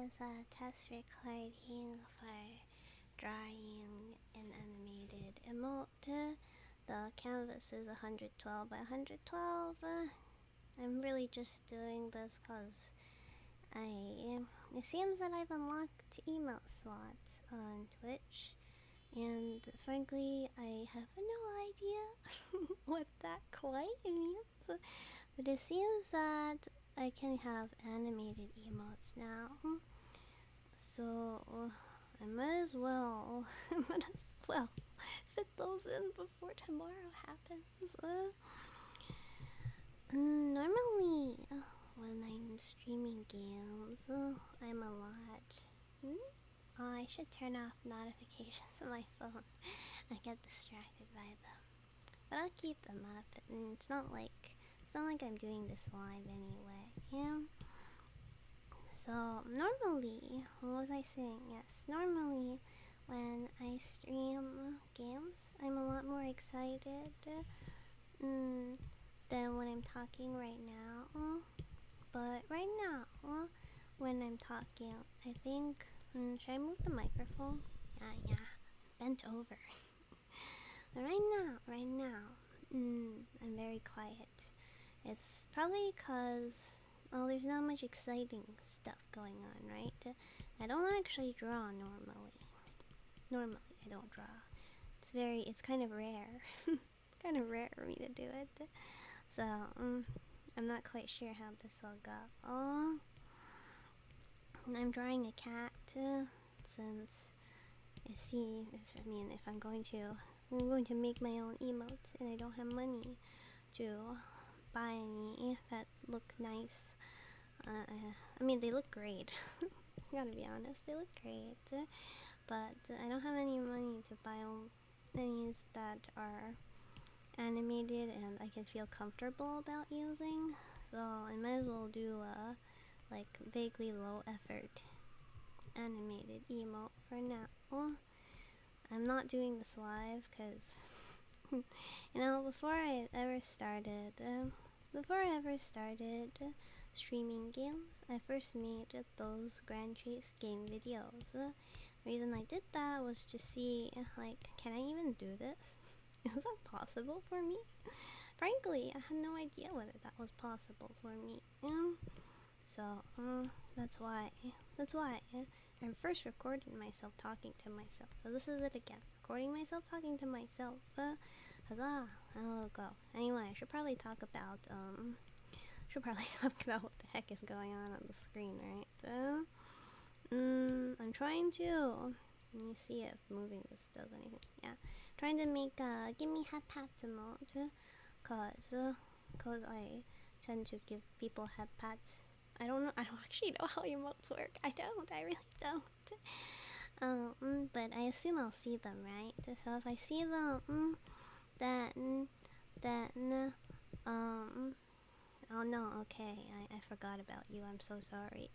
is a test recording for drawing an animated emote. The canvas is 112 by 112. I'm really just doing this because it seems that I've unlocked emote slots on Twitch, and frankly, I have no idea what that quite means. But it seems that I can have animated emotes now, so I might as well, fit those in before tomorrow happens. Normally, when I'm streaming games, I'm a lot. Oh, I should turn off notifications on my phone. I get distracted by them, but I'll keep them up. And it's not like I'm doing this live anyway. Yeah. So normally, what was I saying? Yes, normally when I stream games, I'm a lot more excited than when I'm talking right now. But right now, when I'm talking, I think, should I move the microphone? Yeah, bent over. right now, I'm very quiet. It's probably because, well, there's not much exciting stuff going on, right? I don't actually draw normally. Normally, I don't draw. It's kind of rare. kind of rare for me to do it. So, I'm not quite sure how this will go. Oh, I'm drawing a cat, since, if I'm going to make my own emotes and I don't have money to buy any that look nice. They look great. Gotta be honest, they look great. But I don't have any money to buy any that are animated and I can feel comfortable about using. So I might as well do a vaguely low effort animated emote for now. I'm not doing this live because before I ever started streaming games, I first made those Grand Chase game videos. The reason I did that was to see, can I even do this? Is that possible for me? Frankly, I had no idea whether that was possible for me. So, that's why I first recorded myself talking to myself. So this is it again. Recording myself talking to myself. Huzzah! I'll go. Anyway, I should probably talk about what the heck is going on the screen, right? I'm trying to. Let me see if moving this does anything. Yeah, trying to make a Gimmeheadpat emote, cause I tend to give people headpats. I don't actually know how emotes work. I really don't. But I assume I'll see them, right? So if I see them, then, oh no, okay, I forgot about you. I'm so sorry.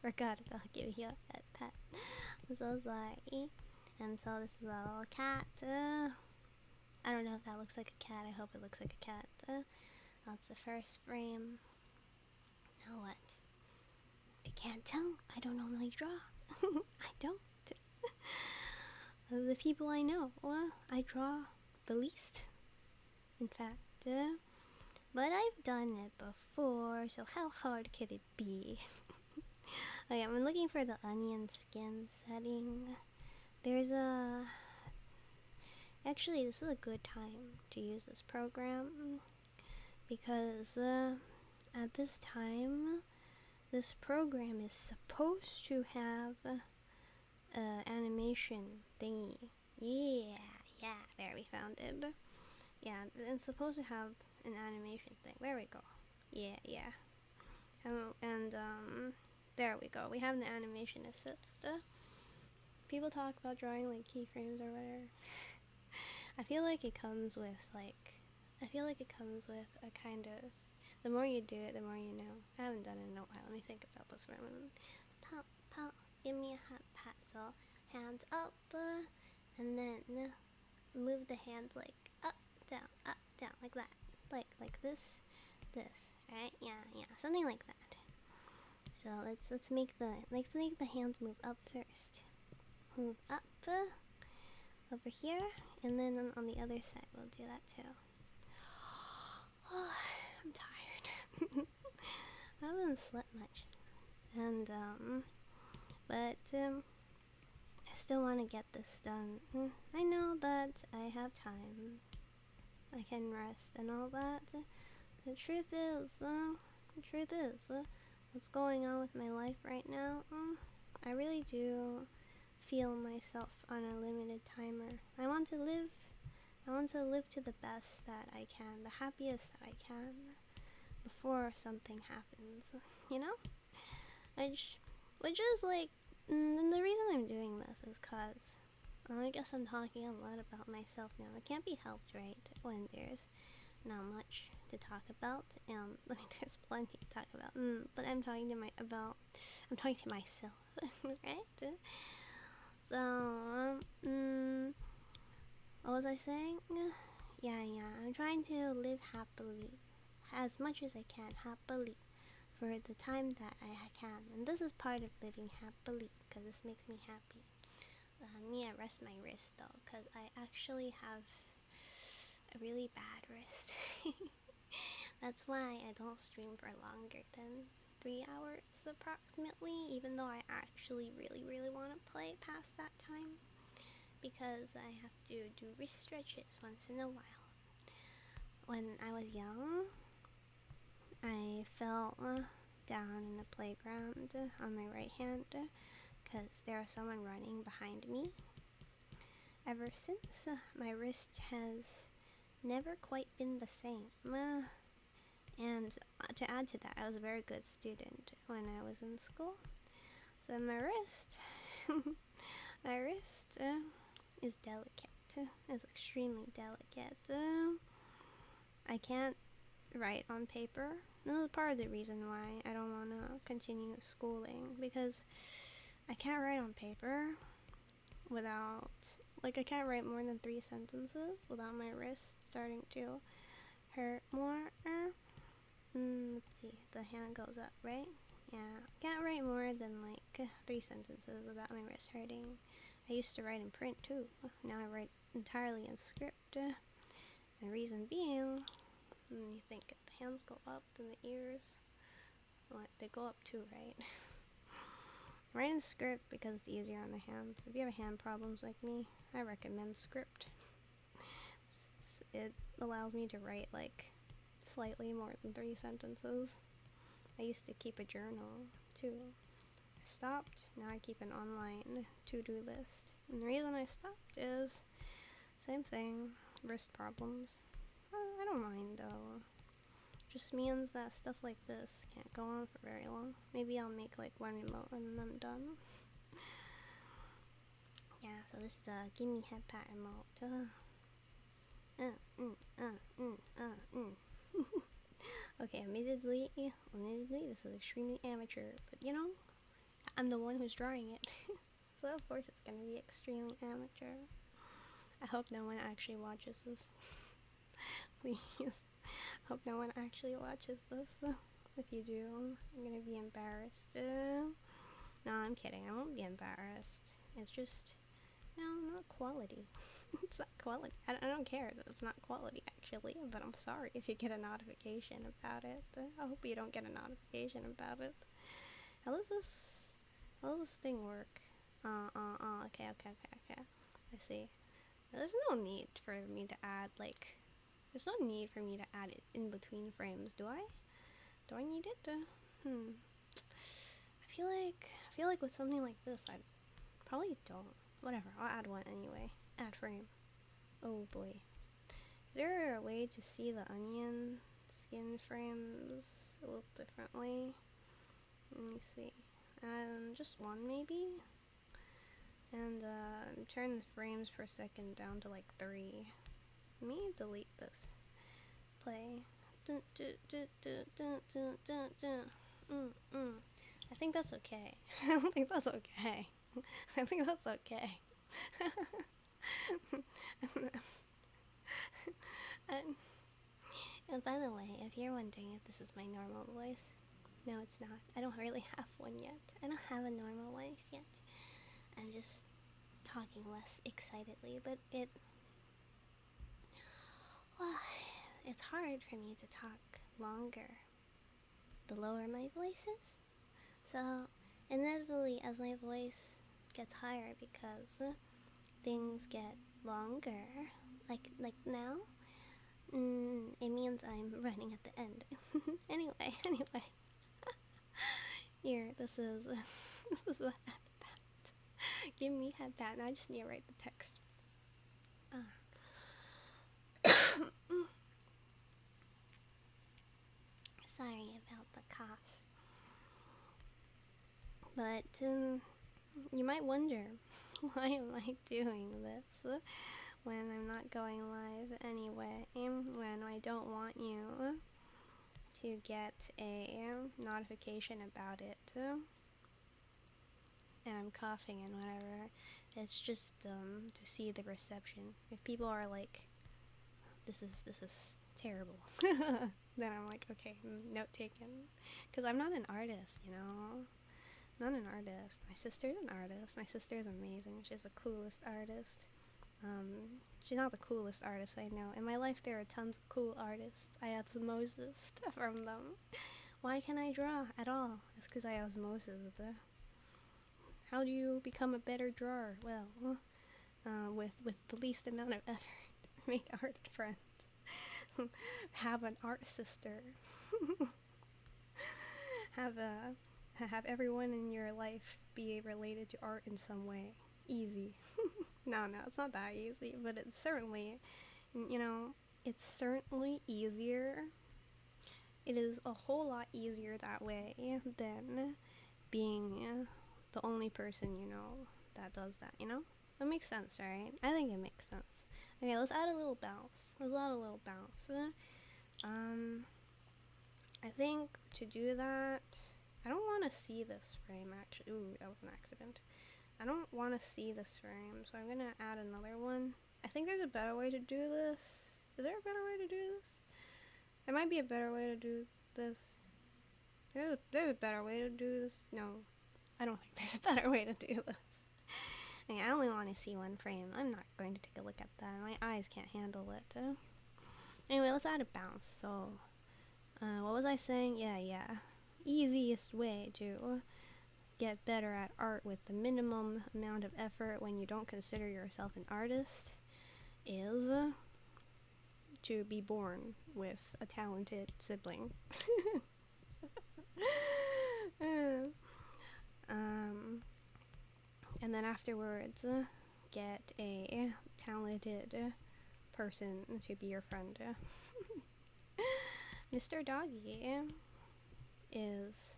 Forgot about giving you a pet. I'm so sorry. And so this is a little cat. I don't know if that looks like a cat. I hope it looks like a cat. That's the first frame. Now what? If you can't tell, I don't normally draw. I don't. Of the people I know, I draw the least. In fact, but I've done it before, so how hard could it be? Okay, I'm looking for the onion skin setting. Actually, this is a good time to use this program because at this time, this program is supposed to have animation thingy. Yeah, there we found it. Yeah, it's supposed to have an animation thing. There we go. Yeah. And there we go. We have the animation assist. People talk about drawing like keyframes or whatever. I feel like it comes with a kind of, the more you do it, the more you know. I haven't done it in a while. Let me think about this for a minute. Pow, give me a hot pat. So hands up, and then move the hands like up, down, like that. Like this, right? Yeah, something like that. So let's make the hands move up first. Move up over here, and then on the other side we'll do that too. Oh, I'm tired. I haven't slept much, and but I still want to get this done. I know that I have time. I can rest and all that. The truth is, what's going on with my life right now? I really do feel myself on a limited timer. I want to live to the best that I can, the happiest that I can, before something happens. You know, which is like, and the reason I'm doing this is cause I guess I'm talking a lot about myself now. It can't be helped, right? When there's not much to talk about, and there's plenty to talk about. But I'm talking to myself, right? So, what was I saying? Yeah, I'm trying to live happily, as much as I can, happily, for the time that I can. And this is part of living happily, because this makes me happy. I need to rest my wrist, though, because I actually have a really bad wrist. That's why I don't stream for longer than 3 hours, approximately, even though I actually really want to play past that time, because I have to do wrist stretches once in a while. When I was young, I fell down in the playground on my right hand because there was someone running behind me. Ever since, my wrist has never quite been the same. And to add to that, I was a very good student when I was in school. So my wrist, is delicate. It's extremely delicate. I can't write on paper. This is part of the reason why I don't want to continue schooling, because I can't write on paper without, I can't write more than 3 sentences without my wrist starting to hurt more. Let's see, the hand goes up, right? Yeah, can't write more than 3 sentences without my wrist hurting. I used to write in print too. Now I write entirely in script. The reason being, when you think if the hands go up, then the ears, they go up too, right? Write in script because it's easier on the hands. If you have hand problems like me, I recommend script. It allows me to write slightly more than 3 sentences. I used to keep a journal too. I stopped. Now I keep an online to-do list. And the reason I stopped is same thing, wrist problems. I don't mind though. Just means that stuff like this can't go on for very long. Maybe I'll make one emote and then I'm done. Yeah, so this is the Gimmeheadpat emote. Okay, admittedly, this is extremely amateur, but I'm the one who's drawing it. So of course it's gonna be extremely amateur. I hope no one actually watches this. Please. Hope no one actually watches this. If you do, I'm gonna be embarrassed. No, I'm kidding. I won't be embarrassed. It's just, not quality. It's not quality. I don't care that it's not quality, actually. But I'm sorry if you get a notification about it. I hope you don't get a notification about it. How does this thing work? Okay. I see. There's no need for me to add, there's no need for me to add it in between frames, do I? Do I need it? I feel like with something like this, I probably don't. Whatever, I'll add one anyway. Add frame. Oh boy. Is there a way to see the onion skin frames a little differently? Let me see. Just one maybe? And turn the frames per second down to 3. Let me delete this. Play. I think that's okay. I don't think that's okay. I think that's okay. And by the way, if you're wondering if this is my normal voice, No, it's not. I don't really have one yet. I don't have a normal voice yet. I'm just talking less excitedly, but well, it's hard for me to talk longer the lower my voice is. So, inevitably, as my voice gets higher because things get longer, like now, it means I'm running at the end. anyway, here, this is this is a headpat. Give me headpat, and I just need to write the text. Sorry about the cough. But you might wonder, why am I doing this when I'm not going live anyway? When I don't want you to get a notification about it, and I'm coughing and whatever. It's just to see the reception. If people are like, this is terrible, then I'm like, okay, note taken. Because I'm not an artist, you know? Not an artist. My sister's an artist. My sister's amazing. She's the coolest artist. She's not the coolest artist I know. In my life, there are tons of cool artists. I osmosis from them. Why can I draw at all? It's because I osmosis. How do you become a better drawer? Well, with the least amount of effort. Make art friends. Have an art sister. Have everyone in your life be related to art in some way. Easy. No, it's not that easy, but it's certainly, it's certainly easier. It is a whole lot easier that way than being the only person that does that, That makes sense, right? I think it makes sense. Okay, let's add a little bounce. I think to do that, I don't want to see this frame, actually. Ooh, that was an accident. I don't want to see this frame, so I'm going to add another one. I think there's a better way to do this. Is there a better way to do this? There might be a better way to do this. There's a better way to do this. No, I don't think there's a better way to do this. Okay, I only want to see one frame. I'm not going to take a look at that. My eyes can't handle it. Anyway, let's add a bounce. So, what was I saying? Yeah. Easiest way to get better at art with the minimum amount of effort when you don't consider yourself an artist is to be born with a talented sibling. And then afterwards, get a talented person to be your friend. Mr. Doggy is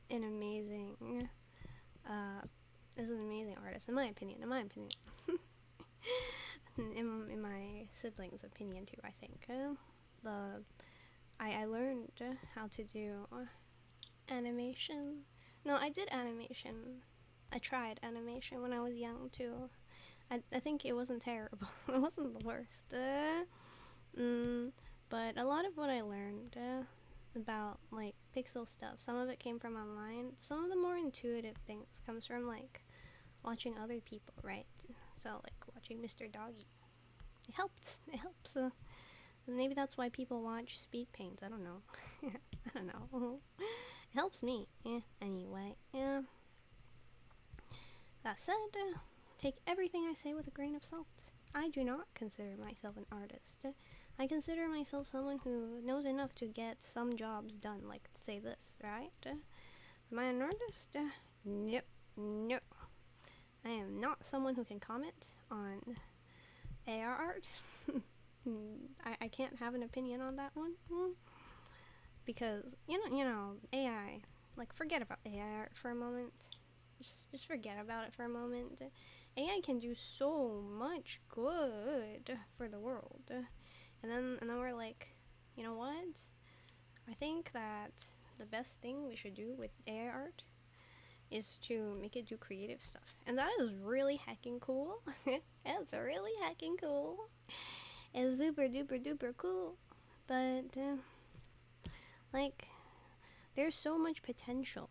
an amazing artist, in my opinion. In my siblings' opinion too, I think. I learned how to do animation. No, I did animation. I tried animation when I was young too. I think it wasn't terrible. It wasn't the worst. But a lot of what I learned about like pixel stuff, some of it came from online. Some of the more intuitive things comes from like watching other people, right? So like watching Mr. Doggy. It helps. Maybe that's why people watch speed paints. I don't know. I don't know. It helps me. Anyway. That said, take everything I say with a grain of salt. I do not consider myself an artist. I consider myself someone who knows enough to get some jobs done, like, say this, right? Am I an artist? No. I am not someone who can comment on AR art. I can't have an opinion on that one. Because, AI, like, forget about AI art for a moment. Just forget about it for a moment. AI can do so much good for the world. And then we're like, you know what? I think that the best thing we should do with AI art is to make it do creative stuff. And that is really heckin' cool. It's really heckin' cool. It's super duper duper cool. But, like, There's so much potential.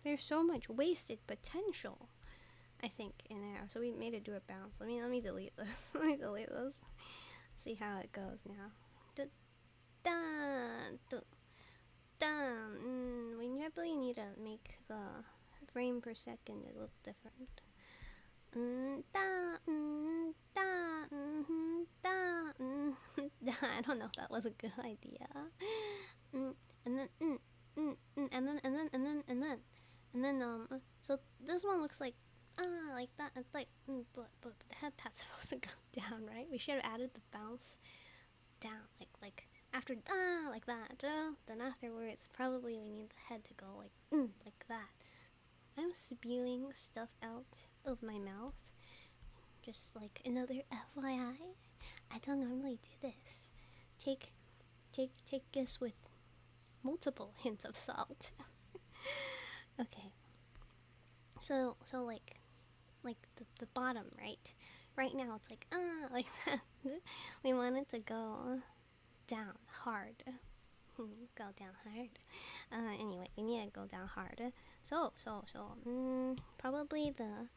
There's so much wasted potential, I think, in there. So we made it do a bounce. Let me delete this. Let me delete this. See how it goes now. We probably need to make the frame per second a little different. I don't know if that was a good idea. And then so this one looks like like that. It's like but the headpat's supposed to go down, right? We should have added the bounce down, like after like that. Then afterwards, probably we need the head to go like that. I'm spewing stuff out of my mouth, just like another FYI. I don't normally do this. Take this with multiple hints of salt. Okay. So like the bottom, right? Right now it's like that. We want it to go down hard. Go down hard. Anyway, we need to go down hard. So probably the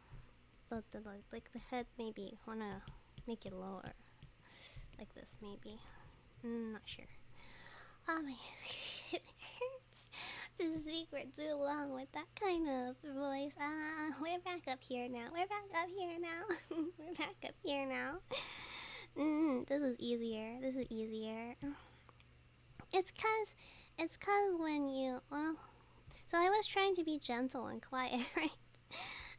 head, maybe wanna make it lower, like this maybe. Not sure. Oh my, it hurts to speak for too long with that kind of voice. We're back up here now. We're back up here now. We're back up here now. This is easier. This is easier. It's cause when you, so I was trying to be gentle and quiet, right?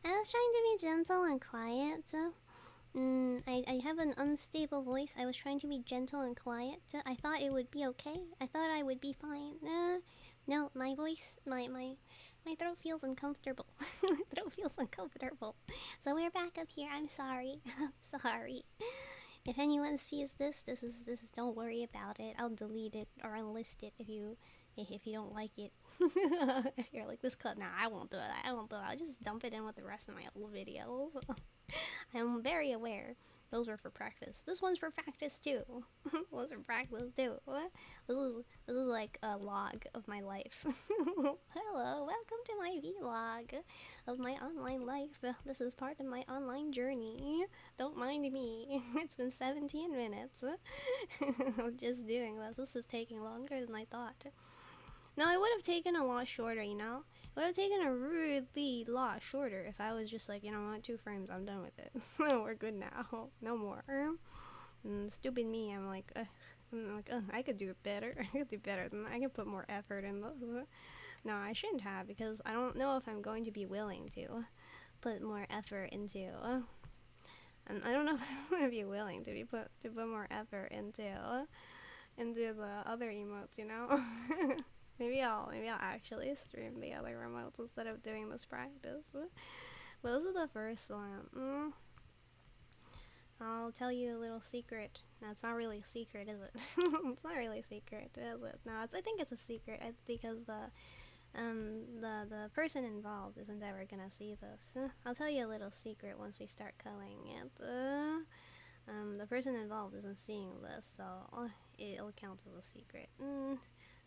I was trying to be gentle and quiet, so, I have an unstable voice. I was trying to be gentle and quiet. I thought it would be okay. I thought I would be fine. No, my voice, my throat feels uncomfortable. My throat feels uncomfortable. So we're back up here. I'm sorry. I'm sorry. If anyone sees this is don't worry about it. I'll delete it or unlist it if you don't like it. If you're like, this cut, nah, I won't do it. I'll just dump it in with the rest of my old videos. I'm very aware. Those were for practice. This one's for practice too. Those are practice too. This is like a log of my life. Hello, welcome to my vlog of my online life. This is part of my online journey. Don't mind me. It's been 17 minutes of just doing this. This is taking longer than I thought. No, it would have taken a lot shorter, you know? It would have taken a really lot shorter if I was just like, you know what, 2 frames, I'm done with it. We're good now. No more. And stupid me, I'm like, I could do it better. I could do better than that. I could put more effort in this. No, I shouldn't have, because I don't know if I'm going to be willing to put more effort into, and I don't know if I'm going to be willing to put more effort into the other emotes, you know? Maybe I'll actually stream the other remotes instead of doing this practice. But this is the first one. I'll tell you a little secret. No, it's not really a secret, is it? It's not really a secret, is it? No, I think it's a secret. It's because the person involved isn't ever gonna see this. I'll tell you a little secret once we start culling it. The person involved isn't seeing this, so it'll count as a secret.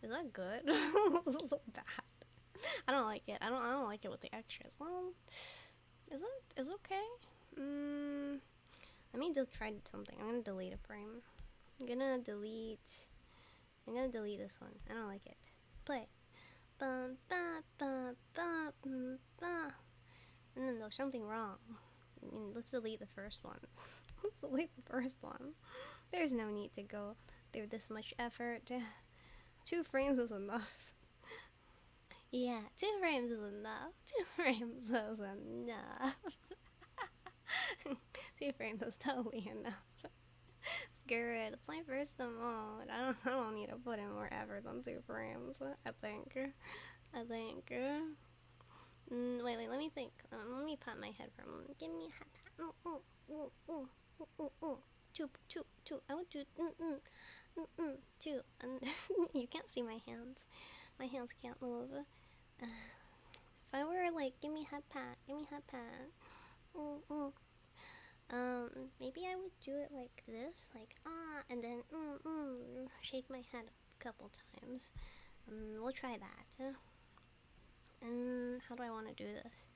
Is that good? This is so bad. I don't like it. I don't like it with the extras. Well, is it okay? Let me just try something. I'm gonna delete a frame. I'm gonna delete this one. I don't like it. Play. And then there's something wrong. Let's delete the first one. Let's delete the first one. There's no need to go through this much effort. 2 frames is enough. Yeah, 2 frames is enough. 2 frames is enough. 2 frames is totally enough. Screw it. It's my first emote. I don't need to put in more effort than 2 frames. I think. Wait. Let me think. Let me pat my head for a moment. Give me a hat. Two. I want to. 2. And you can't see my hands. My hands can't move. If I were like, give me head pat. Maybe I would do it like this, like and then shake my head a couple times. We'll try that. And how do I want to do this?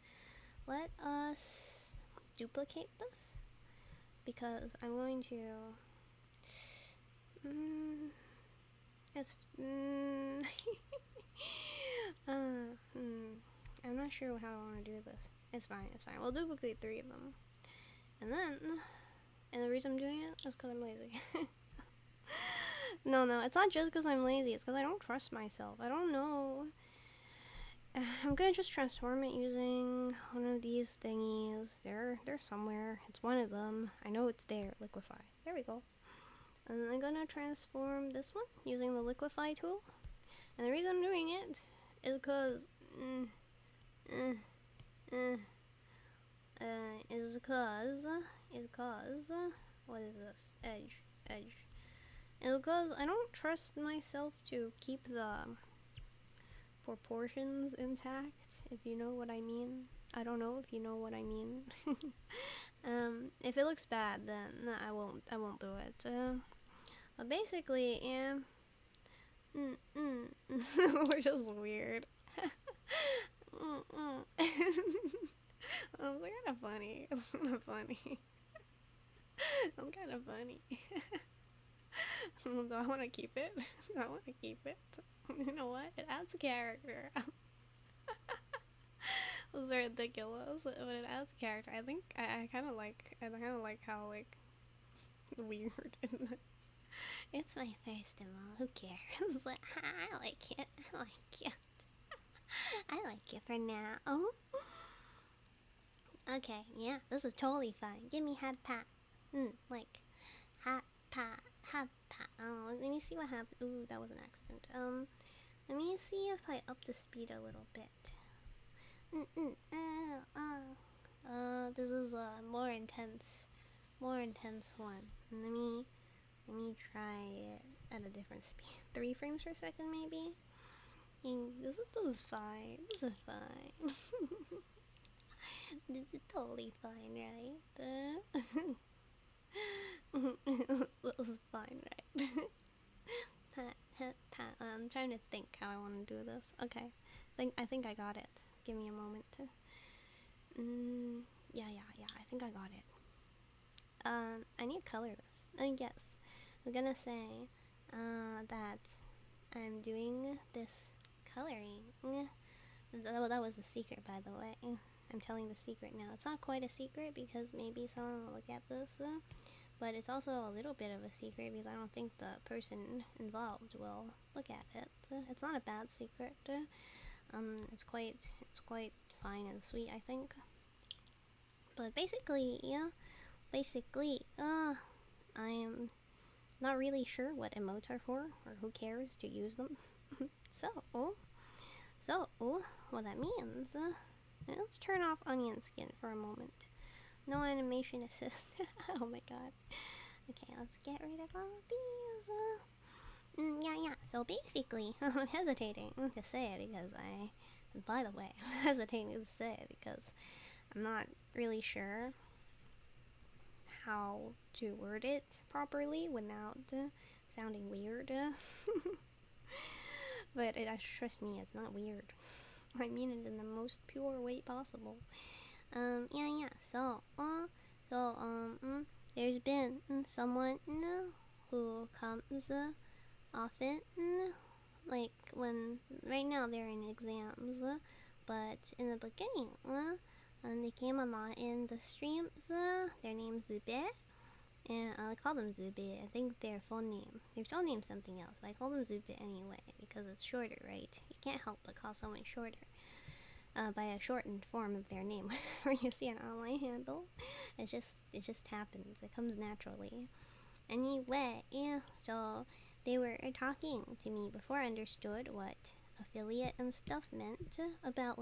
Let us duplicate this because I'm going to. It's. I'm not sure how I want to do this. It's fine. It's fine. We'll duplicate 3 of them, and the reason I'm doing it is because I'm lazy. No, it's not just because I'm lazy. It's because I don't trust myself. I don't know. I'm gonna just transform it using one of these thingies. They're somewhere. It's one of them. I know it's there. Liquify. There we go. And I'm gonna transform this one using the liquify tool. And the reason I'm doing it is because what is this? Edge. It's because I don't trust myself to keep the proportions intact, if you know what I mean. I don't know if you know what I mean. If it looks bad, then I won't do it. But basically, yeah. Which is weird. It's kind of funny. It's kind of funny. It's kind of funny. Do I want to keep it? Do I want to keep it? You know what? It adds character. Those are ridiculous, but it adds character. I think I kind of like how like weird it is. It's my first demo. Who cares? I like it. I like it for now. Oh. Okay, yeah, this is totally fine. Gimmeheadpat. Like, hat pat. Oh, let me see what happened. Ooh, that was an accident. Let me see if I up the speed a little bit. This is a more intense one. Let me try it at a different speed. 3 frames per second, maybe. This is fine. This is totally fine, right? This is fine, right? I'm trying to think how I want to do this. Okay, I think I got it. Give me a moment to. Yeah. I think I got it. I need to color this. Yes, I'm gonna say that I'm doing this coloring. That was the secret, by the way. I'm telling the secret now. It's not quite a secret because maybe someone will look at this, but it's also a little bit of a secret because I don't think the person involved will look at it. It's not a bad secret. It's quite fine and sweet, I think. But basically, I am not really sure what emotes are for or who cares to use them. So what that means, let's turn off onion skin for a moment. No animation assist. Oh my god. Okay, let's get rid of all of these. Yeah. So basically, I'm hesitating to say it because by the way, I'm hesitating to say it because I'm not really sure how to word it properly without sounding weird. But trust me, it's not weird. I mean it in the most pure way possible. Yeah. So, there's been someone who comes often, like when right now they're in exams, but in the beginning, they came a lot in the streams. Their name's Zube. And I call them Zube. I think their full name's something else, but I call them Zube anyway because it's shorter, right? You can't help but call someone shorter by a shortened form of their name. Whenever you see an online handle, it just happens. It comes naturally. Anyway, yeah. So they were talking to me before I understood what affiliate and stuff meant about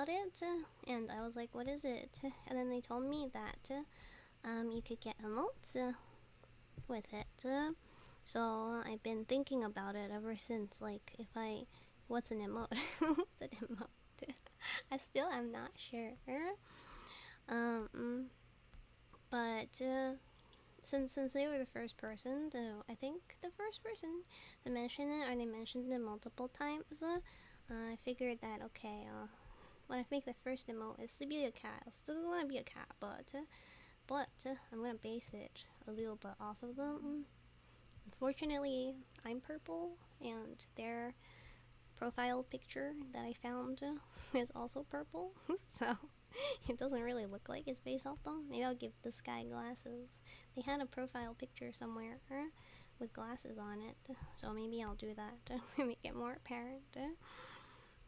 it, and I was like, what is it? And then they told me that you could get emotes with it. So I've been thinking about it ever since. Like, what's an emote? What's an emote? I still am not sure. But since they were the first person, I think the first person to mention it, or they mentioned it multiple times, I figured that, okay, when I make the first emote, it's to be a cat. I still want to be a cat, but I'm gonna base it a little bit off of them. Unfortunately, I'm purple, and their profile picture that I found is also purple, so it doesn't really look like it's based off them. Maybe I'll give this guy glasses. They had a profile picture somewhere with glasses on it, so maybe I'll do that to make it more apparent.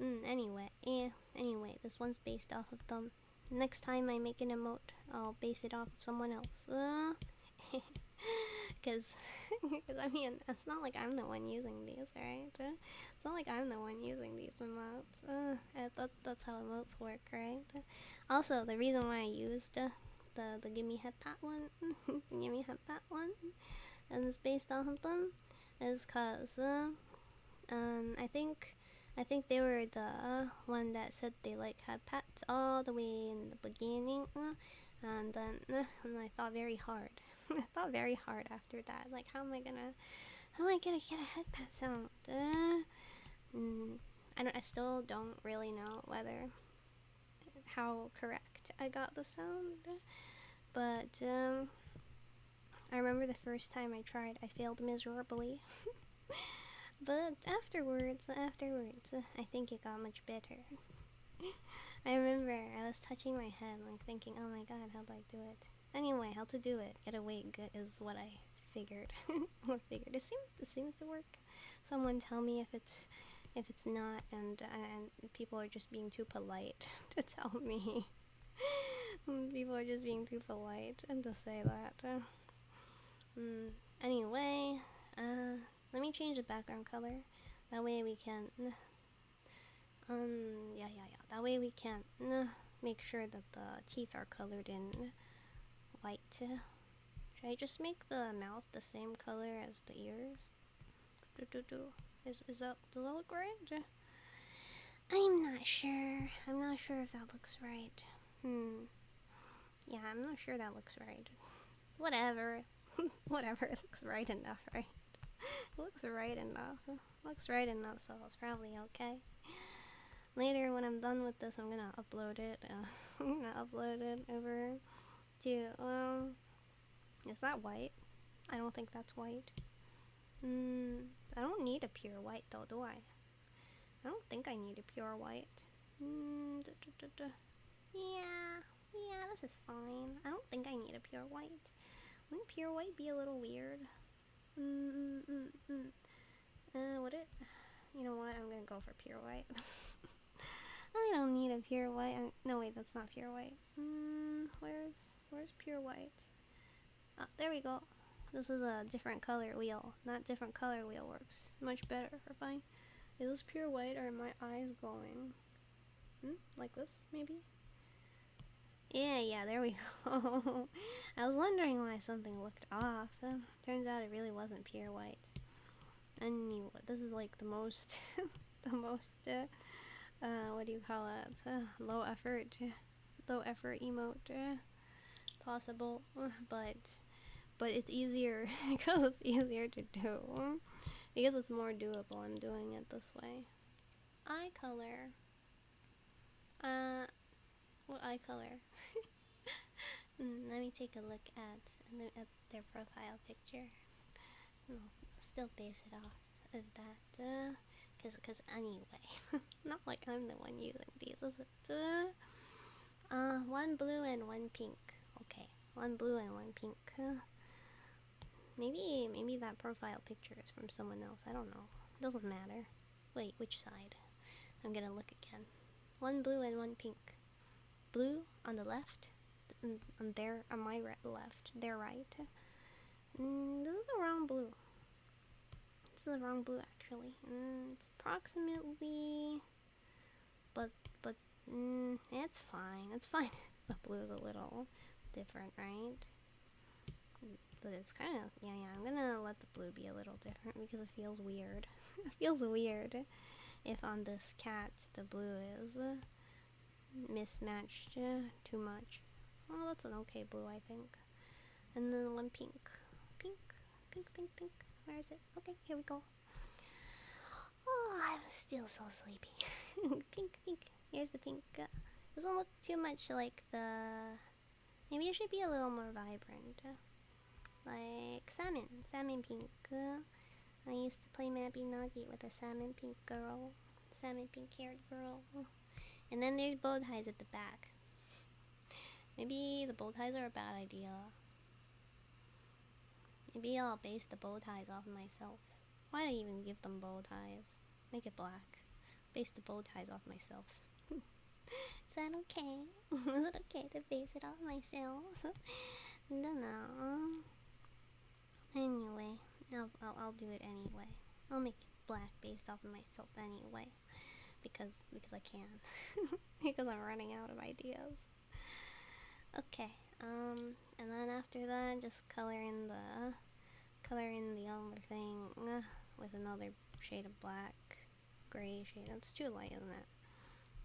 Anyway, this one's based off of them. Next time I make an emote, I'll base it off of someone else. Because I mean, it's not like I'm the one using these, right? It's not like I'm the one using these emotes. That's how emotes work, right? Also, the reason why I used the Gimmeheadpat one, the Gimmeheadpat one, and it's based off of them, is cause I think they were the one that said they like had pets all the way in the beginning, and then and I thought very hard. I thought very hard after that. Like, how am I gonna get a head pat sound? I still don't really know whether how correct I got the sound, but I remember the first time I tried, I failed miserably. But afterwards, I think it got much better. I remember I was touching my head, like thinking, "Oh my God, how do I do it?" Anyway, how to do it? Get a wig is what I figured. It seems to work. Someone tell me if it's not, and people are just being too polite to tell me. People are just being too polite and to say that. Anyway, let me change the background color. That way we can, yeah. That way we can make sure that the teeth are colored in white. Should I just make the mouth the same color as the ears? Does that look right? I'm not sure. I'm not sure if that looks right. Yeah, I'm not sure that looks right. Whatever. Whatever, it looks right enough, right? It looks right enough. Looks right enough, so it's probably okay. Later, when I'm done with this, I'm gonna upload it. I'm gonna upload it over to, is that white? I don't think that's white. I don't need a pure white though, do I? I don't think I need a pure white. Yeah, this is fine. I don't think I need a pure white. Wouldn't pure white be a little weird? Would it? You know what? I'm gonna go for pure white. I don't need a pure white. No, wait, that's not pure white. Where's pure white? Oh, there we go. This is a different color wheel. Not different color wheel works much better for fine. Is this pure white or are my eyes going? Like this, maybe? Yeah, there we go. I was wondering why something looked off. Turns out it really wasn't pure white. Anyway, this is like the most, what do you call it? Low effort emote possible, but it's easier because it's easier to do. Because it's more doable, I'm doing it this way. Eye color. What eye color? Let me take a look at their profile picture. I'll still base it off of that, cause anyway, it's not like I'm the one using these, is it? One blue and one pink. Okay, one blue and one pink. Maybe that profile picture is from someone else. I don't know. Doesn't matter. Wait, which side? I'm gonna look again. One blue and one pink. Blue on the left, on my left, their right. This is the wrong blue. This is the wrong blue actually. It's approximately, but it's fine. It's fine. The blue is a little different, right? But it's kind of, yeah, I'm gonna let the blue be a little different because it feels weird. It feels weird if on this cat the blue is mismatched too much. Oh, that's an okay blue, I think. And then one pink. Pink. Where is it? Okay, here we go. Oh, I'm still so sleepy. Pink, pink. Here's the pink. Doesn't look too much like the... Maybe it should be a little more vibrant. Like salmon pink. I used to play Mappy Nugget with a salmon pink girl. Salmon pink haired girl. And then there's bow ties at the back. Maybe the bow ties are a bad idea. Maybe I'll base the bow ties off of myself. Why did I even give them bow ties? Make it black. Base the bow ties off myself. Is that okay? Is it okay to base it off myself? Don't know. Anyway, I'll do it anyway. I'll make it black based off of myself anyway. Because I can. Because I'm running out of ideas. Okay, and then after that, just color in the other thing with another shade of black, gray shade. That's too light, isn't it?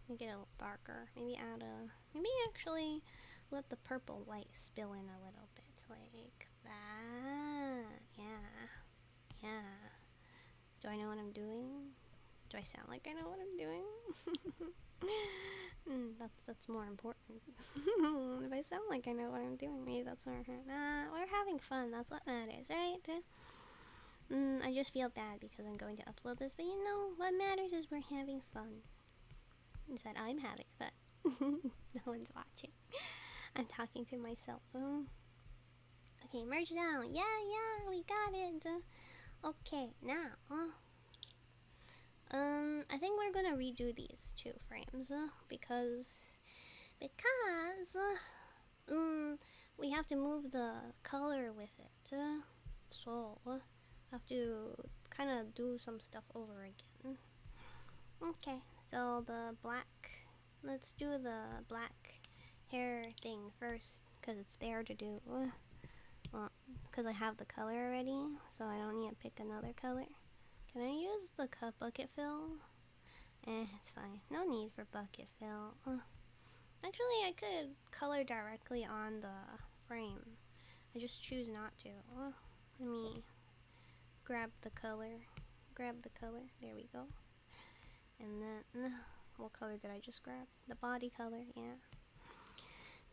Make it a little darker. Maybe actually let the purple light spill in a little bit, like that. Yeah. Do I know what I'm doing? Do I sound like I know what I'm doing? That's more important. If I sound like I know what I'm doing, maybe that's more important. Nah, we're having fun. That's what matters, right? I just feel bad because I'm going to upload this, but you know, what matters is we're having fun. Is that I'm having fun. No one's watching. I'm talking to myself. Okay, merge down. Yeah, we got it. Okay, now, I think we're gonna redo these 2 frames because we have to move the color with it. So have to kind of do some stuff over again. Okay, so the black. Let's do the black hair thing first because it's there to do. Well, because I have the color already, so I don't need to pick another color. Can I use the bucket fill? It's fine. No need for bucket fill. Actually, I could color directly on the frame. I just choose not to. Let me grab the color. There we go. And then, what color did I just grab? The body color, yeah.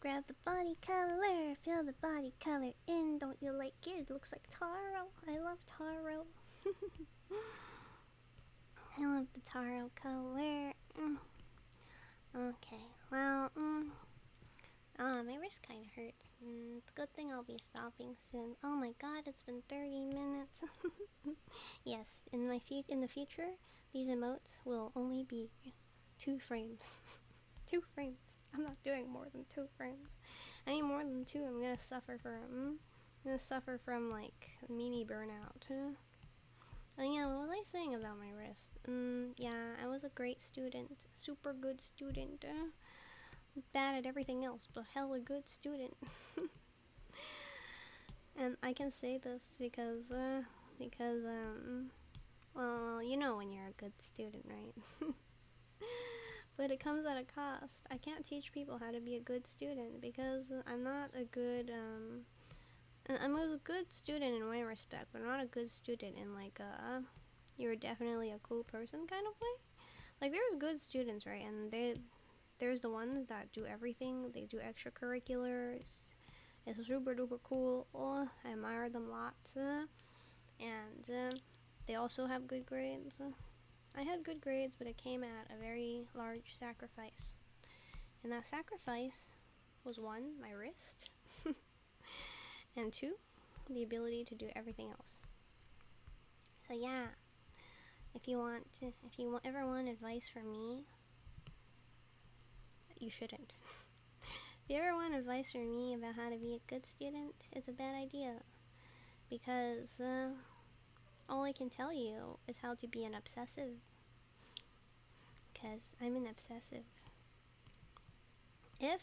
Grab the body color, fill the body color in. Don't you like it? It looks like taro. I love taro. I love the taro color. Okay, well, my wrist kind of hurts. It's a good thing I'll be stopping soon. Oh my god, it's been 30 minutes. Yes, in the future, these emotes will only be 2 frames. 2 frames. I'm not doing more than 2 frames. Any more than 2, I'm gonna suffer from like mini burnout. Oh yeah, what was I saying about my wrist? Yeah, I was a great student, super good student. Bad at everything else, but hella good student. And I can say this because well, you know when you're a good student, right? But it comes at a cost. I can't teach people how to be a good student because I'm not a good, I was a good student in one respect, but I'm not a good student in like you're definitely a cool person kind of way. Like there's good students, right? And there's the ones that do everything. They do extracurriculars. It's super duper cool. Oh, I admire them lots. And they also have good grades. I had good grades, but it came at a very large sacrifice. And that sacrifice was 1, my wrist, and 2, the ability to do everything else. So yeah, if you ever want advice from me, you shouldn't. If you ever want advice from me about how to be a good student, it's a bad idea. Because all I can tell you is how to be an obsessive. Because I'm an obsessive. If,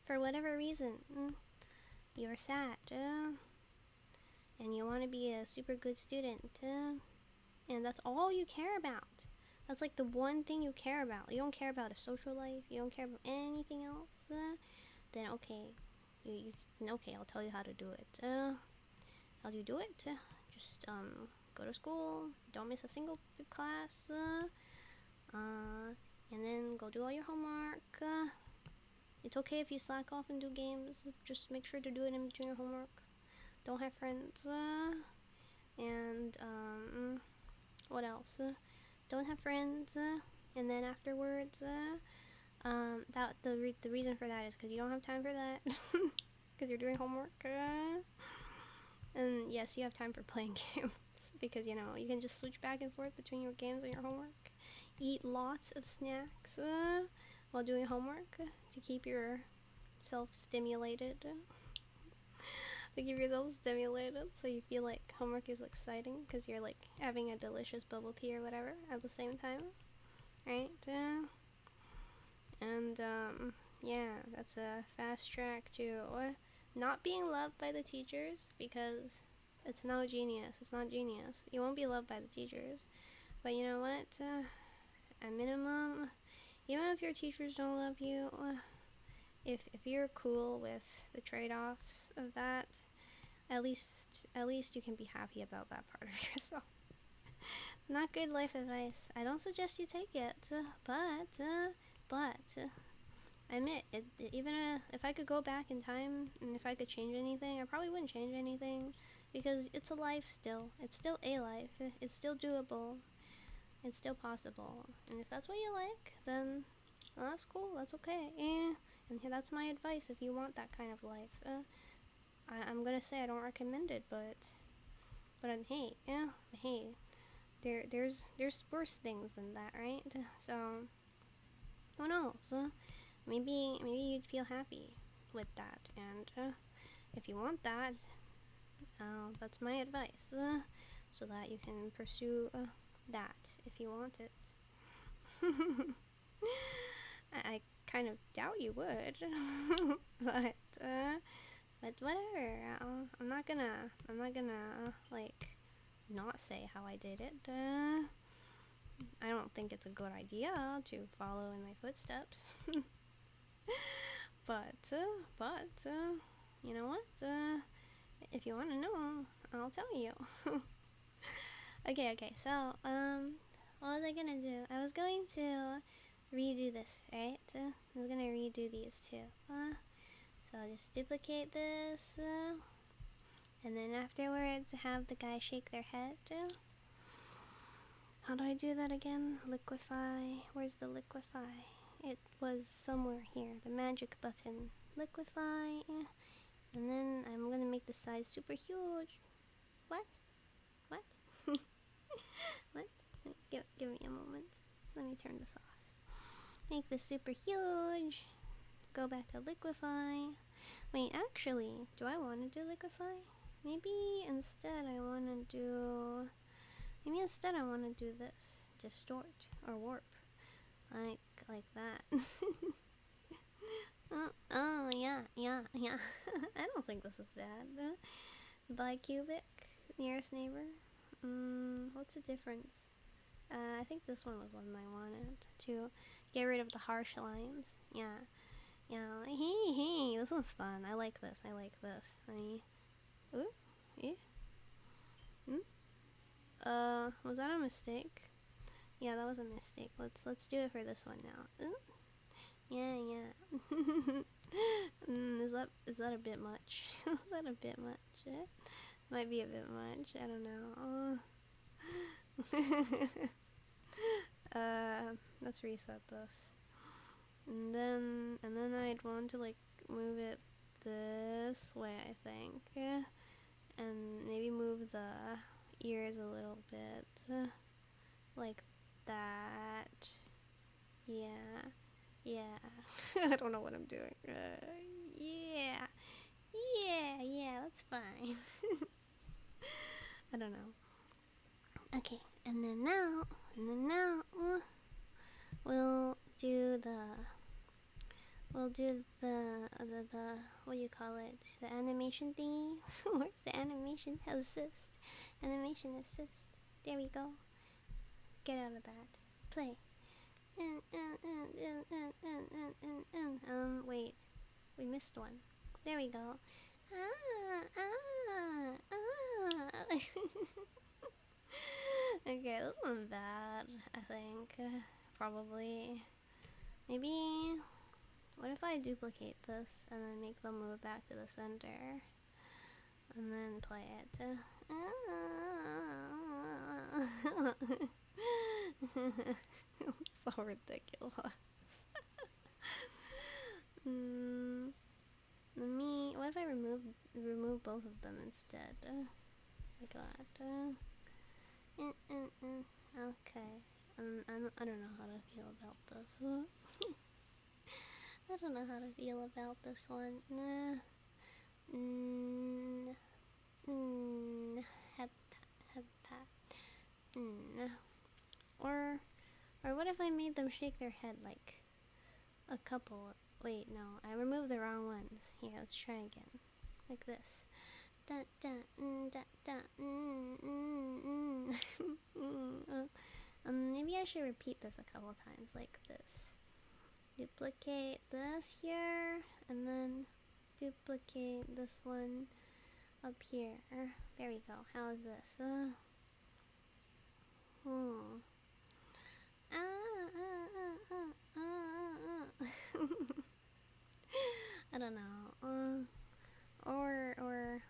for whatever reason, you're sad, and you want to be a super good student, and that's all you care about. That's like the one thing you care about. You don't care about a social life. You don't care about anything else. Then okay, okay, I'll tell you how to do it. How do you do it? Just go to school, don't miss a single class, and then go do all your homework. It's okay if you slack off and do games, just make sure to do it in between your homework. Don't have friends, and what else? Don't have friends, and then afterwards, the reason for that is because you don't have time for that, because you're doing homework. And yes, you have time for playing games, because you know you can just switch back and forth between your games and your homework. Eat lots of snacks while doing homework to keep yourself stimulated. To keep yourself stimulated, so you feel like homework is exciting because you're like having a delicious bubble tea or whatever at the same time, right? And yeah, that's a fast track to not being loved by the teachers, because it's no genius. It's not genius. You won't be loved by the teachers, but you know what? At minimum, even if your teachers don't love you, if you're cool with the trade-offs of that, at least you can be happy about that part of yourself. Not good life advice. I don't suggest you take it, but I admit it. Even if I could go back in time and if I could change anything, I probably wouldn't change anything, because it's a life still. It's still a life. It's still doable. It's still possible. And if that's what you like, then well, that's cool. That's okay. And that's my advice if you want that kind of life. I'm gonna say I don't recommend it, but hey, there's worse things than that, right? So who knows? Maybe you'd feel happy with that, and if you want that, that's my advice, so that you can pursue that if you want it. I kind of doubt you would, but whatever. I'm not gonna like not say how I did it. I don't think it's a good idea to follow in my footsteps. but you know what? If you want to know, I'll tell you. Okay. So what was I gonna do? I was going to redo this, right? I was gonna redo these two. So I'll just duplicate this, and then afterwards have the guy shake their head. How do I do that again? Liquify. Where's the liquify? It was somewhere here. The magic button. Liquify. And then I'm gonna make the size super huge. What? What? What? Give me a moment. Let me turn this off. Make this super huge. Go back to liquify. Wait, actually, do I want to do liquify? Maybe instead I want to do this. Distort or warp. Like that. Oh, yeah. I don't think this is bad. Bicubic, nearest neighbor. What's the difference? I think this one was one I wanted to get rid of the harsh lines. Yeah. Hey, this one's fun. I like this. Ooh, yeah. Was that a mistake? Yeah, that was a mistake. Let's do it for this one now. Ooh. Yeah. Is that a bit much? Is that a bit much? Might be a bit much. I don't know. Let's reset this. And then I'd want to like move it this way, I think. And maybe move the ears a little bit. Like that. Yeah. I don't know what I'm doing. Yeah, that's fine. I don't know. Okay, and then now, we'll do the what do you call it? The animation thingy? Where's the animation assist? Animation assist. There we go. Get out of that. Play. Wait. We missed one. There we go. Okay, this isn't bad, I think. Probably. Maybe... What if I duplicate this and then make them move back to the center? And then play it. So ridiculous. What if I remove both of them instead? Like that. Okay. I don't know how to feel about this. I don't know how to feel about this one. Headpat. Or what if I made them shake their head like a couple? Wait, no, I removed the wrong ones. Here, let's try again. Like this. Maybe I should repeat this a couple times, like this. Duplicate this here, and then duplicate this one up here. There we go. How is this? I don't know. Or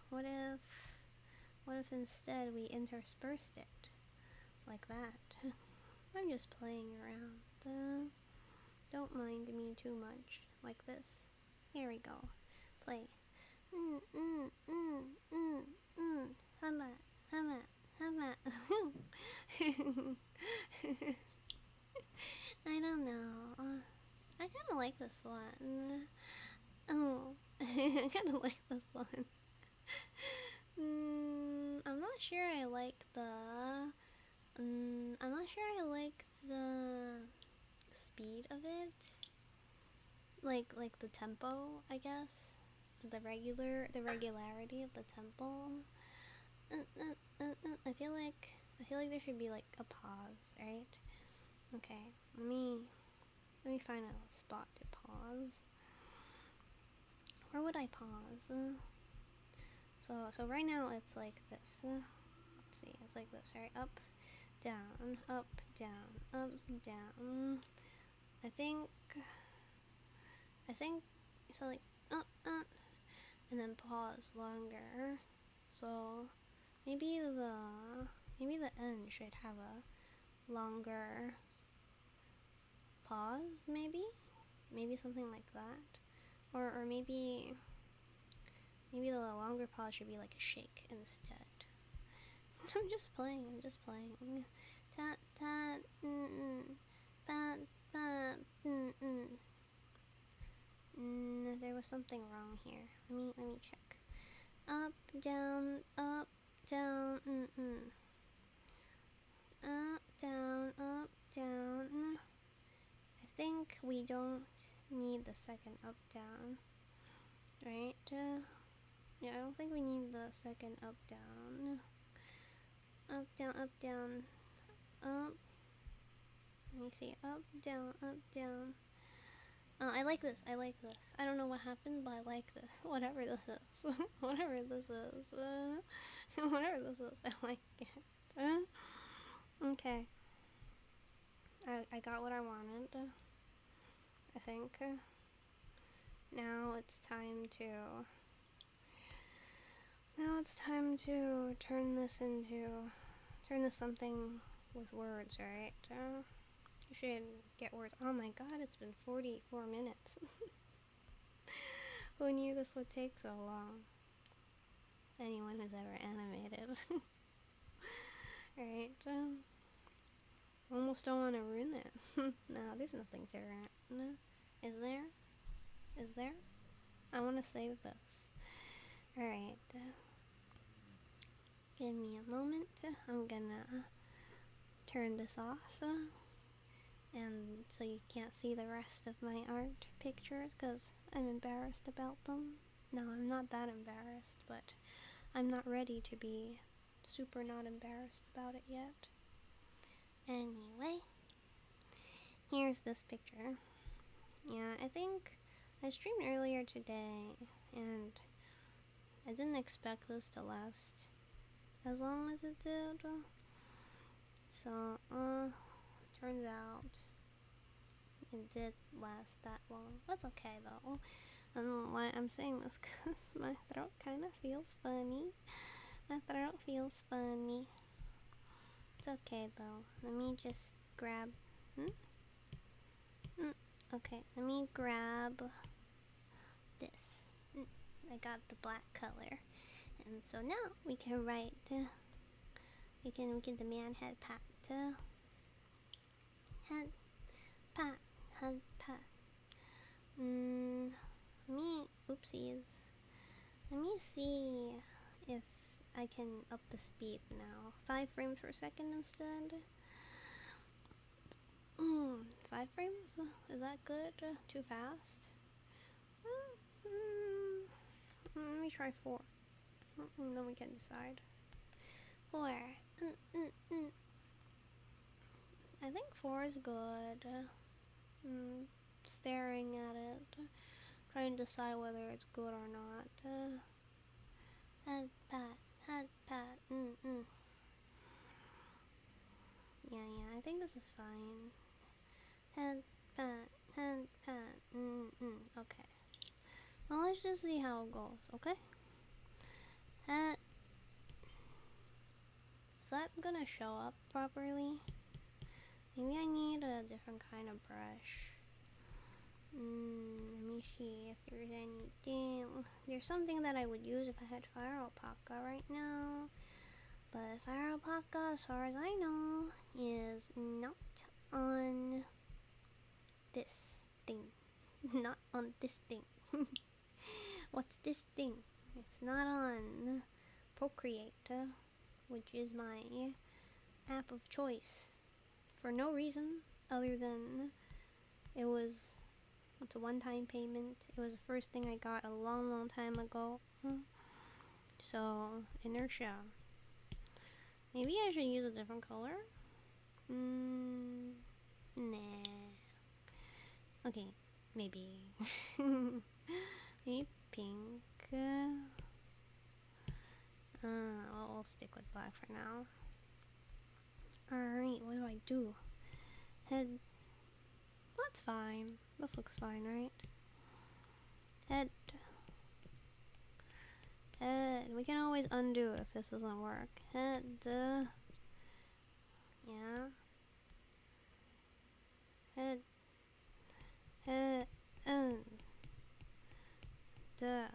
what if instead we interspersed it like that? I'm just playing around. Don't mind me too much. Like this. Here we go. Play. Hama. I don't know. I kind of like this one. Oh, I kind of like this one. I'm not sure I like the. I'm not sure I like the speed of it. Like the tempo, I guess. The regularity of the tempo. I feel like there should be like a pause, right? Okay, let me find a spot to pause. Where would I pause? So right now it's like this. Let's see, it's like this, right? Up, down, up, down, up, down. I think so, like and then pause longer. So maybe the end should have a longer pause, maybe something like that, or maybe the longer pause should be like a shake instead. I'm just playing. Tat tat bat bat there was something wrong here. Let me check. Up down up down up down up down. I think we don't need the second up down, right? Yeah, I don't think we need the second up down. Up down up down up. Let me see. Up down up down. I like this. I don't know what happened, but I like this. Whatever this is. Whatever this is. I like it. Okay. I got what I wanted. I think. Now it's time to turn this something with words, right? You should get words. Oh my god, it's been 44 minutes. Who knew this would take so long? Anyone who's ever animated. Right? Almost don't want to ruin it. No, there's nothing to ruin. No. Is there? I want to save this. Alright. Give me a moment. I'm gonna turn this off. And so you can't see the rest of my art pictures because I'm embarrassed about them. No, I'm not that embarrassed, but I'm not ready to be super not embarrassed about it yet. Anyway, here's this picture. Yeah, I think I streamed earlier today, and I didn't expect this to last as long as it did. So, turns out it did last that long. That's okay though. I don't know why I'm saying this because my throat kind of feels funny. My throat feels funny. It's okay though. Let me just grab. Okay, let me grab this. I got the black color, and so now we can write. We can demand head pat. Head pat. Head pat. Oopsies. Let me see if I can up the speed now. 5 frames per second instead. 5 frames? Is that good? Too fast? Let me try 4. Then we can decide. 4. I think 4 is good. Staring at it. Trying to decide whether it's good or not. Head pat. Head pat. Yeah, I think this is fine. Head pat. Head pat. Okay. Well, let's just see how it goes, okay? Is that gonna show up properly? Maybe I need a different kind of brush. Let me see if there's anything. There's something that I would use if I had fire alpaca right now. But fire alpaca, as far as I know, is not on this thing. Not on this thing. What's this thing? It's not on Procreate, which is my app of choice. For no reason other than it's a one-time payment. It was the first thing I got a long time ago. So, inertia. Maybe I should use a different color? Nah. Okay, maybe. Maybe pink. I'll stick with black for now. Alright, what do I do? Head. That's fine. This looks fine, right? Head. Head. We can always undo if this doesn't work. Head. Yeah. Head. Head. Pat.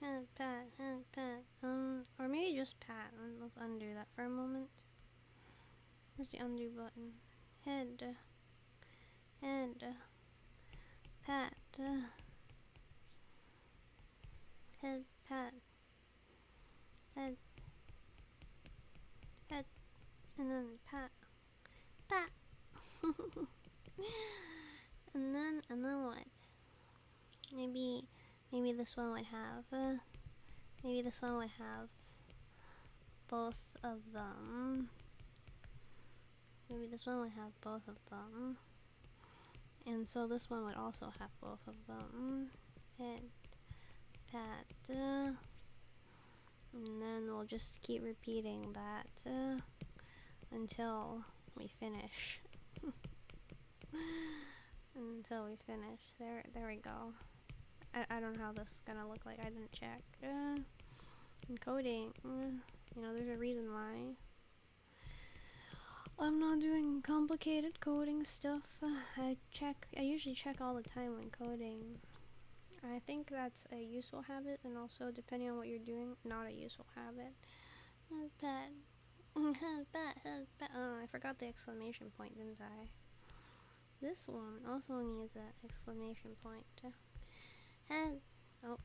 Head. Pat. Head. Pat. Or maybe just pat. Let's undo that for a moment. Where's the undo button? Head. Head. Pat. Head. Pat. Head. Head. And then pat. Pat. and then what? Maybe this one would have. Maybe this one would have both of them. Maybe this one would have both of them. And so this one would also have both of them. Head, pat, and then we'll just keep repeating that until we finish. Until we finish. There we go. I don't know how this is gonna look like. I didn't check. Encoding. You know, there's a reason why I'm not doing complicated coding stuff. I usually check all the time when coding. I think that's a useful habit, and also depending on what you're doing, not a useful habit. Pat. I forgot the exclamation point, didn't I? This one also needs an exclamation point. Oh.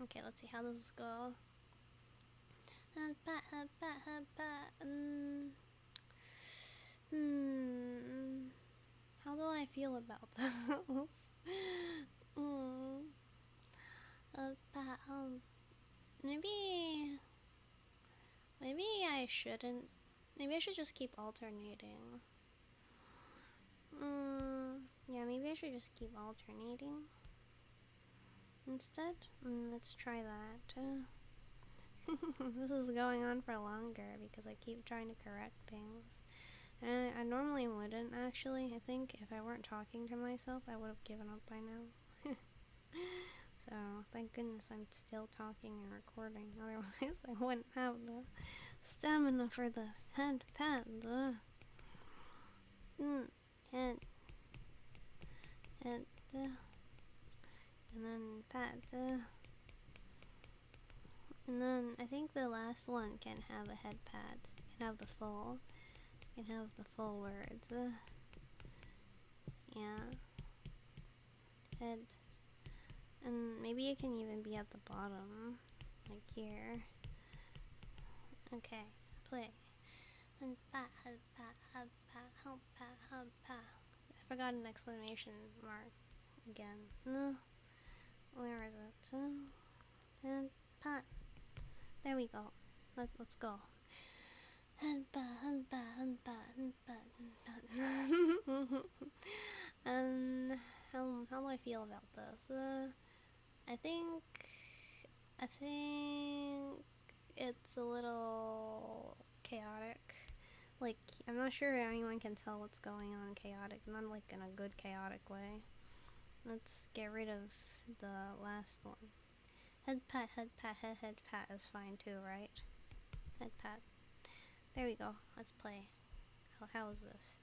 Okay, let's see how this go. How do I feel about those? Maybe I shouldn't. Maybe I should just keep alternating. Yeah, maybe I should just keep alternating instead. Let's try that. This is going on for longer because I keep trying to correct things. And I normally wouldn't, actually. I think if I weren't talking to myself, I would have given up by now. So, thank goodness I'm still talking and recording. Otherwise, I wouldn't have the stamina for this. Head pat. Head. Head. And then pat. And then I think the last one can have a head pat. Can have the full. Can have the full words. Yeah. Head. And maybe it can even be at the bottom. Like here. Okay. Play. Head pat, head pat, head pat, head pat, head pat. I forgot an exclamation mark again. No. Where is it? Head pat. There we go. Let's go. And how do I feel about this? I think it's a little chaotic. Like, I'm not sure anyone can tell what's going on chaotic, not like in a good chaotic way. Let's get rid of the last one. Head pat, head pat, head pat is fine too, right? Head pat. There we go. Let's play. How is this?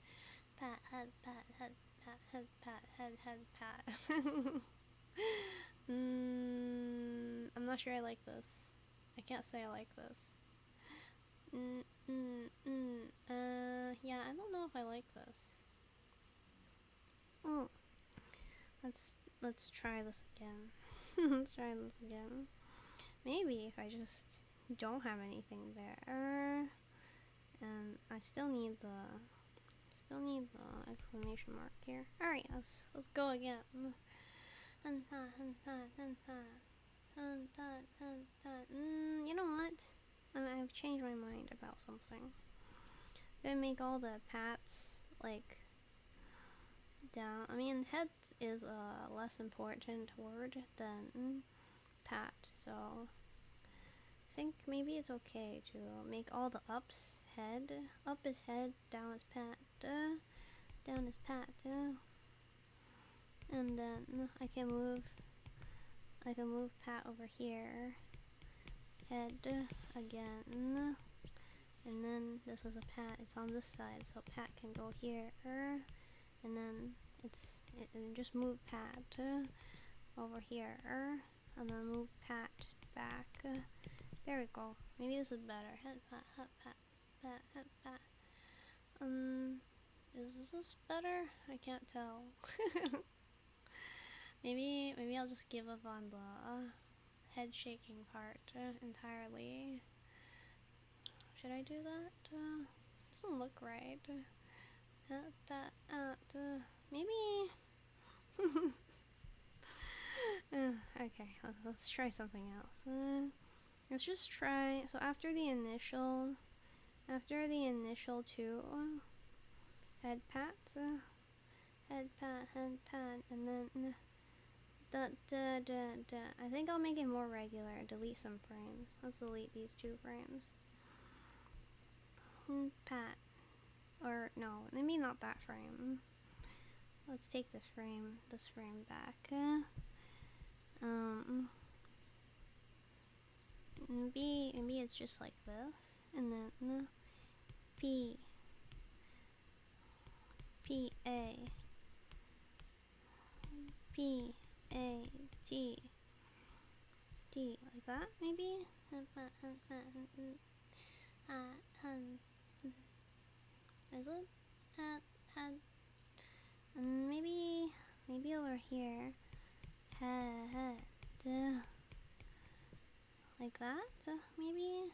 Pat, head pat, head pat, head pat, head pat. I'm not sure I like this. I can't say I like this. Yeah, I don't know if I like this. Let's try this again. Let's try this again. Maybe if I just don't have anything there, and I still need the exclamation mark here. All right, let's go again. You know what? I've changed my mind about something. I'm gonna make all the pats like down. I mean, head is a less important word than pat, so I think maybe it's okay to make all the ups head. Up is head, down is pat, down is pat, and then I can move pat over here, head again, and then this is a pat. It's on this side, so pat can go here, and then and just move pat over here, and then move pat back. There we go. Maybe this is better. Head pat, head pat, pat, head pat. Is this better? I can't tell. maybe I'll just give up on the head shaking part entirely. Should I do that? Doesn't look right. Head pat, maybe. Okay, let's try something else. Let's just try. So after the initial two head pats, head pat, and then I think I'll make it more regular. Delete some frames. Let's delete these 2 frames. Pat, or no, maybe not that frame. Let's take this frame back. Maybe it's just like this, and then P A T like that, maybe. Is it? And maybe over here, head, like that, maybe.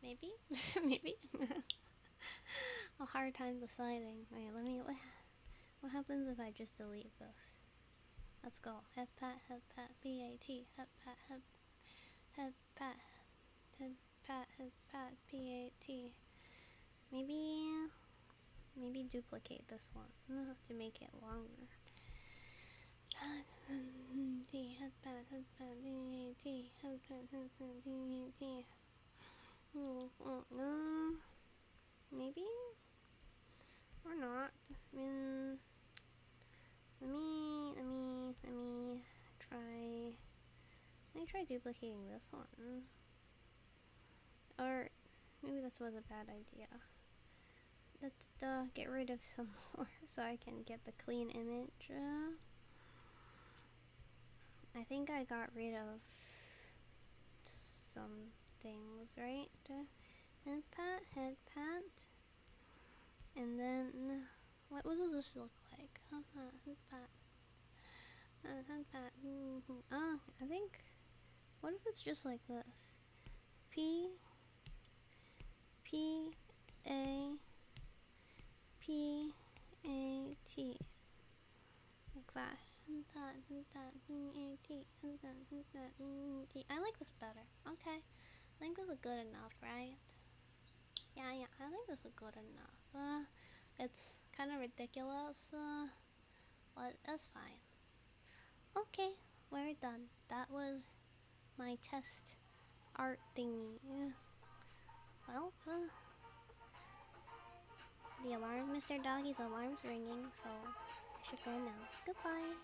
Maybe, maybe. A hard time deciding. Wait, what happens if I just delete this? Let's go. Head pat, P-A-T, head pat, head pat, P-A-T. Maybe maybe duplicate this one to make it longer. Maybe or not. I mean, let me try. Let me try duplicating this one. Or maybe this was a bad idea. Let's get rid of some more so I can get the clean image. I think I got rid of some things, right? Head pat. And then, what does this look like? Head pat. I think, what if it's just like this? P A P A T, like that. I like this better. Okay, I think this is good enough, right? Yeah, I think this is good enough. It's kind of ridiculous, but that's fine. Okay, we're done. That was my test art thingy. Well, the alarm, Mr. Doggy's alarm's ringing, so I should go now. Goodbye.